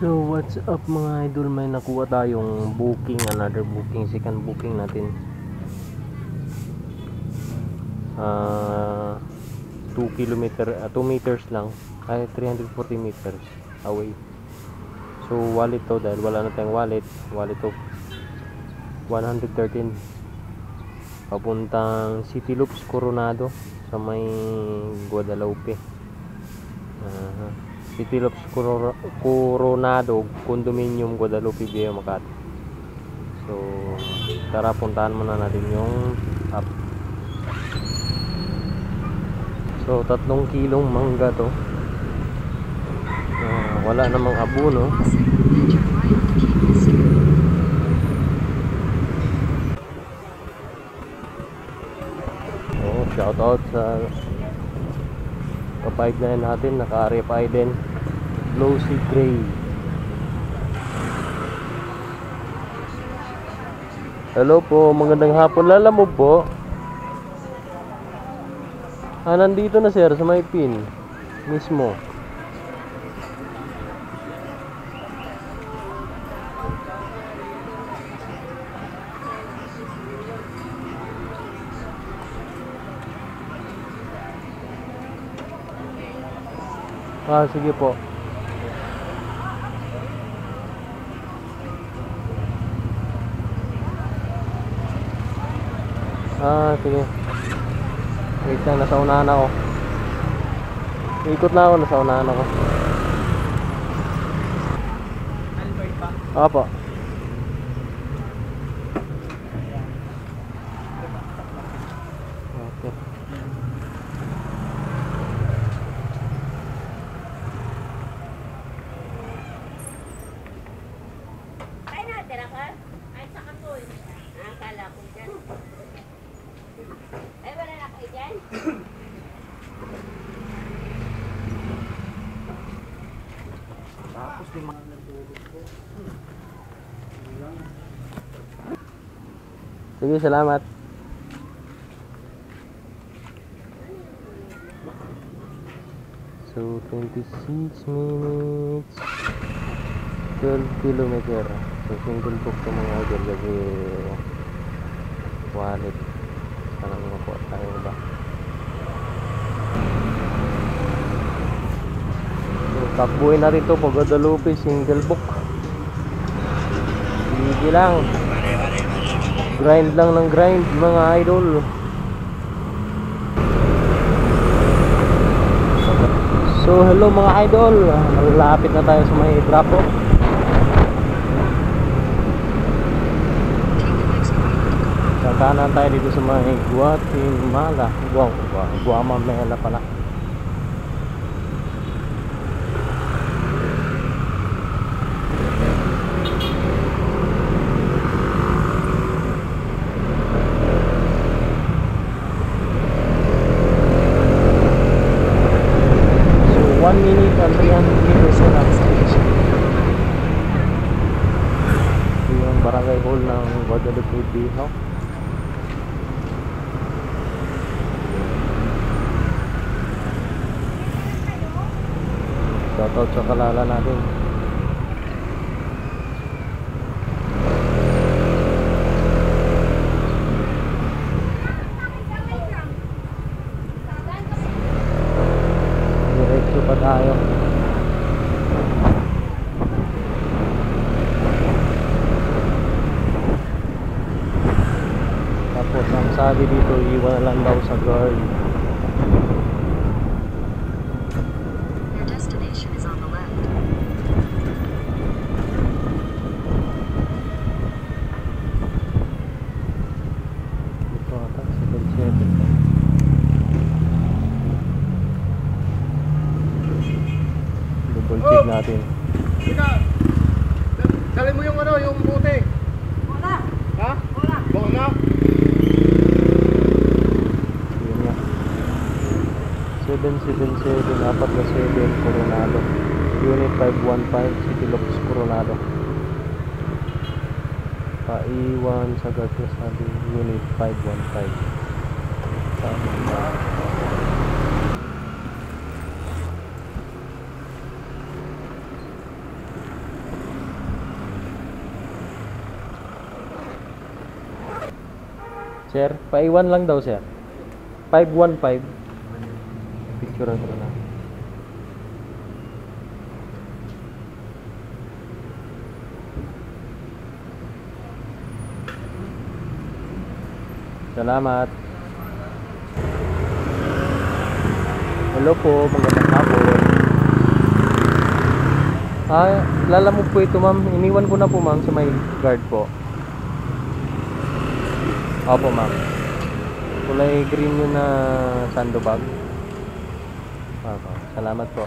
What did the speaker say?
So what's up mga idol, may nakuha tayong booking, another booking, second booking natin. 2 meters lang, ay 340 meters away. So wallet to, dahil wala na tayong wallet to 113 papuntang City Loops Coronado sa may Guadalupe. City Loops Coronado Condominium, Guadalupe Viejo, Makati. So tara, puntahan muna natin yung app. So 3 kilong mangga to. Wala namang abono. Shout out sa ka-5 natin, naka-RFI din, glossy gray. Hello po, magandang hapon. Lalamove po. Nandito na sir, sa may pin mismo. Sige po. Sige. Wait lang, nasa unahan ako. Ikot na ako, nasa unahan ako. Albert pa? Opo. Okay. Ay, sa kapoy. Akala ko dyan. Ay, wala na kayo dyan? Tapos yung mga nagtulog ko. Sige, salamat. So 26 minutes, 12 kilometer. So single book to mga idol, kasi wallet. Sana makuha tayo ba? So takbuhin natin to pag Guadalupe, single book. Sige lang. Grind lang ng grind mga idol. So hello mga idol, malapit na tayo sa may drop off. Kakanan tayo dito sa may Guatemala. Guamamela pala. So 1 minute and 300 meters na lang. Ito yung barangay hall ng Guadalupe Viejo. Shoutout sa kalala natin. Diretso pa tayo. Tapos ang sabi dito, iwan na lang daw sa guard. Double check natin. Ika, dali mo yung ano, yung bote. Wala. Ha? Wala. Wala. Yun nga. 777 apat na 7 Coronado. Unit 515 City Loops Coronado. Paiwan sa Garcia sabi Unit 515. Sabi na. Sir, paiwan lang daw, sir. 515. Picture ko na. Salamat. Hello po, magandang hapon. Lala mo po ito, ma'am. Iniwan ko na po, ma'am, sa may guard po. Opo, ma'am. Kulay green yun na sandbag. Opo, salamat po.